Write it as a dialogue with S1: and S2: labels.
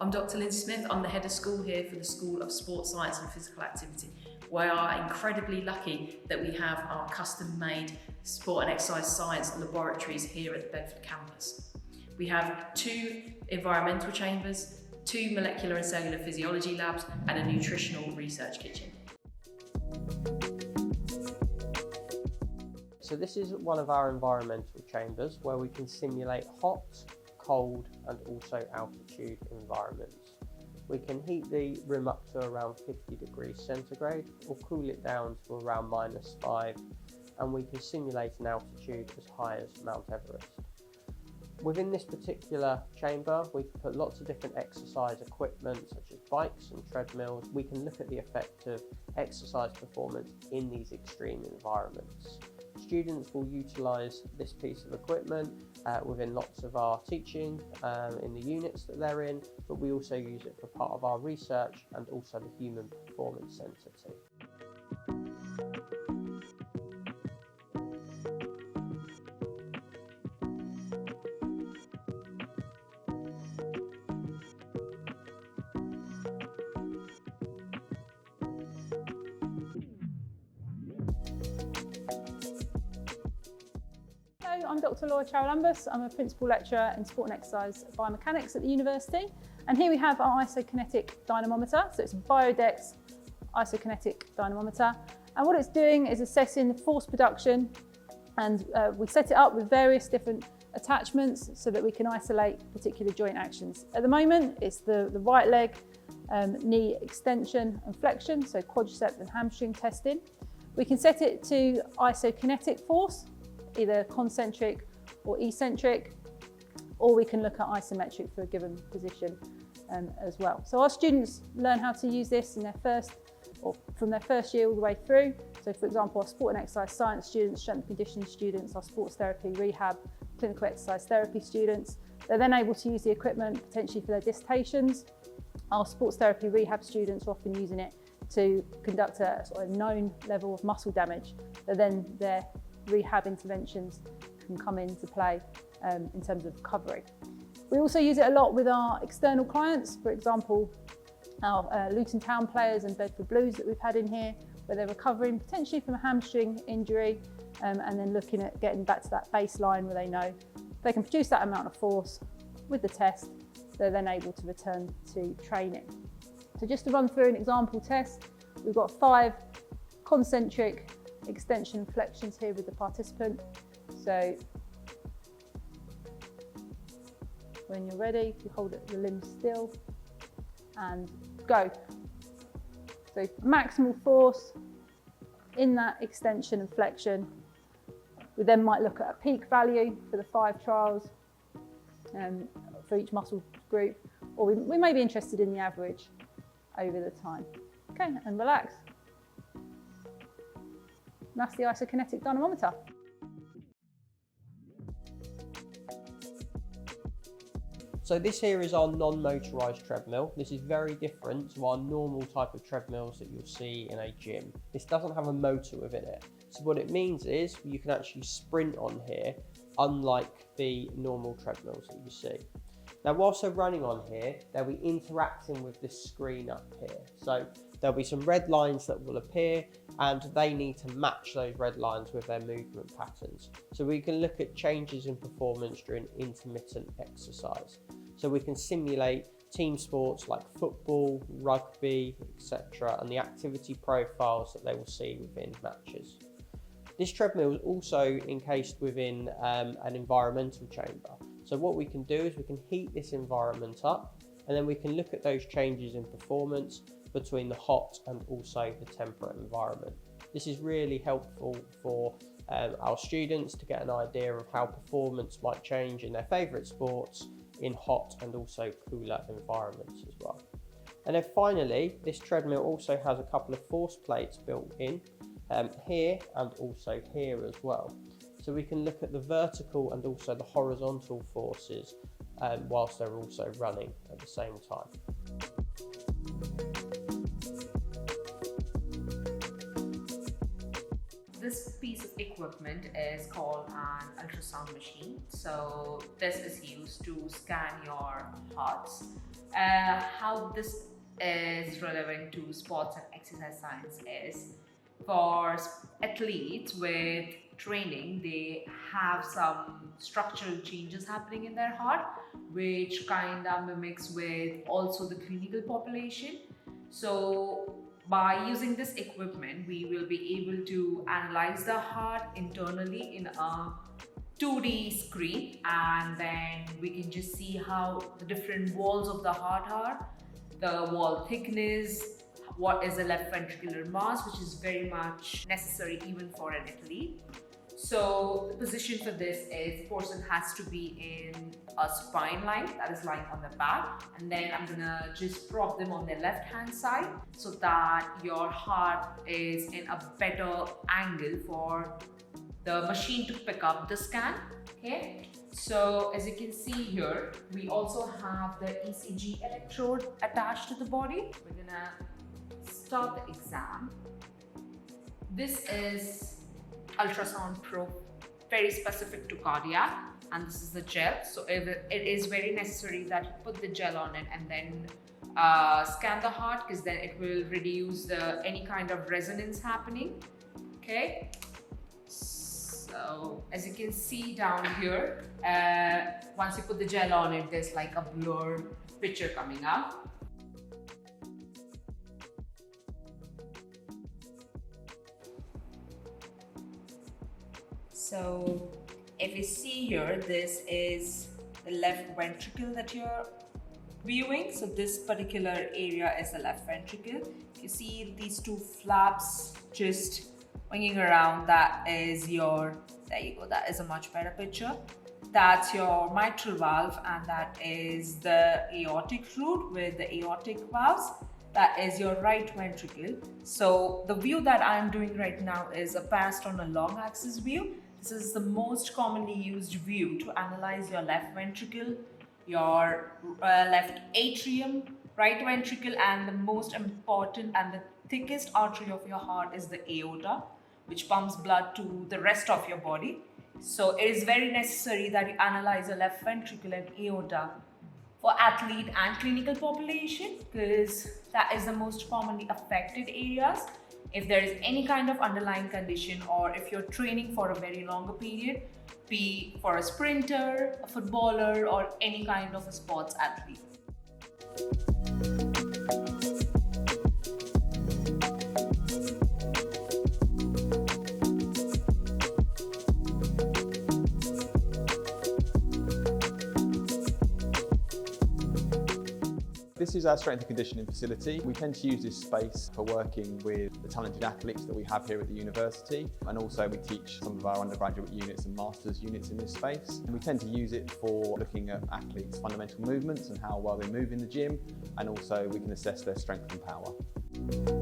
S1: I'm Dr. Lindsay Smith. I'm the head of school here for the School of Sports Science and Physical Activity. We are incredibly lucky that we have our custom-made sport and exercise science laboratories here at the Bedford campus. We have 2 environmental chambers, 2 molecular and cellular physiology labs, and a nutritional research kitchen.
S2: So this is one of our environmental chambers where we can simulate hot, cold and also altitude environments. We can heat the room up to around 50 degrees centigrade or cool it down to around -5, and we can simulate an altitude as high as Mount Everest. Within this particular chamber, we can put lots of different exercise equipment such as bikes and treadmills. We can look at the effect of exercise performance in these extreme environments. Students will utilise this piece of equipment within lots of our teaching in the units that they're in, but we also use it for part of our research and also the Human Performance Centre too.
S3: I'm Dr. Laura Charalambous. I'm a Principal Lecturer in Sport and Exercise Biomechanics at the University. And here we have our isokinetic dynamometer. So it's a Biodex isokinetic dynamometer. And what it's doing is assessing the force production. And we set it up with various different attachments so that we can isolate particular joint actions. At the moment, it's the right leg, knee extension and flexion, so quadricep and hamstring testing. We can set it to isokinetic force, either concentric or eccentric, or we can look at isometric for a given position as well. So our students learn how to use this in from their first year all the way through. So for example, our sport and exercise science students, strength and conditioning students, our sports therapy, rehab, clinical exercise therapy students, they're then able to use the equipment potentially for their dissertations. Our sports therapy rehab students are often using it to conduct a sort of known level of muscle damage, but then their rehab interventions can come into play in terms of recovery. We also use it a lot with our external clients, for example, our Luton Town players and Bedford Blues that we've had in here, where they're recovering potentially from a hamstring injury and then looking at getting back to that baseline where they know if they can produce that amount of force with the test, they're then able to return to training. So just to run through an example test, we've got 5 concentric extension flexions here with the participant. So when you're ready, you hold the limbs still and go. So maximal force in that extension and flexion. We then might look at a peak value for the 5 trials for each muscle group, or we may be interested in the average over the time. Okay, and relax. That's the isokinetic dynamometer.
S2: So this here is our non-motorised treadmill. This is very different to our normal type of treadmills that you'll see in a gym. This doesn't have a motor within it. So what it means is you can actually sprint on here, unlike the normal treadmills that you see. Now, whilst they're running on here, they'll be interacting with this screen up here. So there'll be some red lines that will appear and they need to match those red lines with their movement patterns. So we can look at changes in performance during intermittent exercise. So we can simulate team sports like football, rugby, etc., and the activity profiles that they will see within matches. This treadmill is also encased within an environmental chamber. So what we can do is we can heat this environment up and then we can look at those changes in performance between the hot and also the temperate environment. This is really helpful for our students to get an idea of how performance might change in their favourite sports in hot and also cooler environments as well. And then finally, this treadmill also has a couple of force plates built in here and also here as well. So we can look at the vertical and also the horizontal forces whilst they're also running at the same time.
S4: This piece of equipment is called an ultrasound machine. So this is used to scan your hearts How this is relevant to sports and exercise science is for athletes with training, they have some structural changes happening in their heart, which kind of mimics with also the clinical population. So by using this equipment, we will be able to analyze the heart internally in a 2D screen, and then we can just see how the different walls of the heart are, the wall thickness, what is the left ventricular mass, which is very much necessary even for an athlete. So the position for this is the person has to be in a spine line, that is lying on the back, and then I'm gonna just prop them on their left hand side so that your heart is in a better angle for the machine to pick up the scan. Okay, so as you can see here, we also have the ECG electrode attached to the body. We're gonna start the exam. This is ultrasound probe, very specific to cardiac, and this is the gel. So it is very necessary that you put the gel on it and then scan the heart, because then it will reduce any kind of resonance happening. Okay, so as you can see down here, once you put the gel on it, there's like a blur picture coming out. So if you see here, this is the left ventricle that you're viewing. So this particular area is the left ventricle. You see these two flaps just winging around, that is your, there you go, that is a much better picture. That's your mitral valve, and that is the aortic root with the aortic valves. That is your right ventricle. So the view that I'm doing right now is a passed on a long axis view. This is the most commonly used view to analyze your left ventricle, your left atrium, right ventricle, and the most important and the thickest artery of your heart is the aorta, which pumps blood to the rest of your body. So it is very necessary that you analyze your left ventricle and aorta for athlete and clinical population, because that is the most commonly affected areas. If there is any kind of underlying condition, or if you're training for a very longer period, be for a sprinter, a footballer, or any kind of a sports athlete.
S5: This is our strength and conditioning facility. We tend to use this space for working with the talented athletes that we have here at the university, and also we teach some of our undergraduate units and masters units in this space. And we tend to use it for looking at athletes' fundamental movements and how well they move in the gym, and also we can assess their strength and power.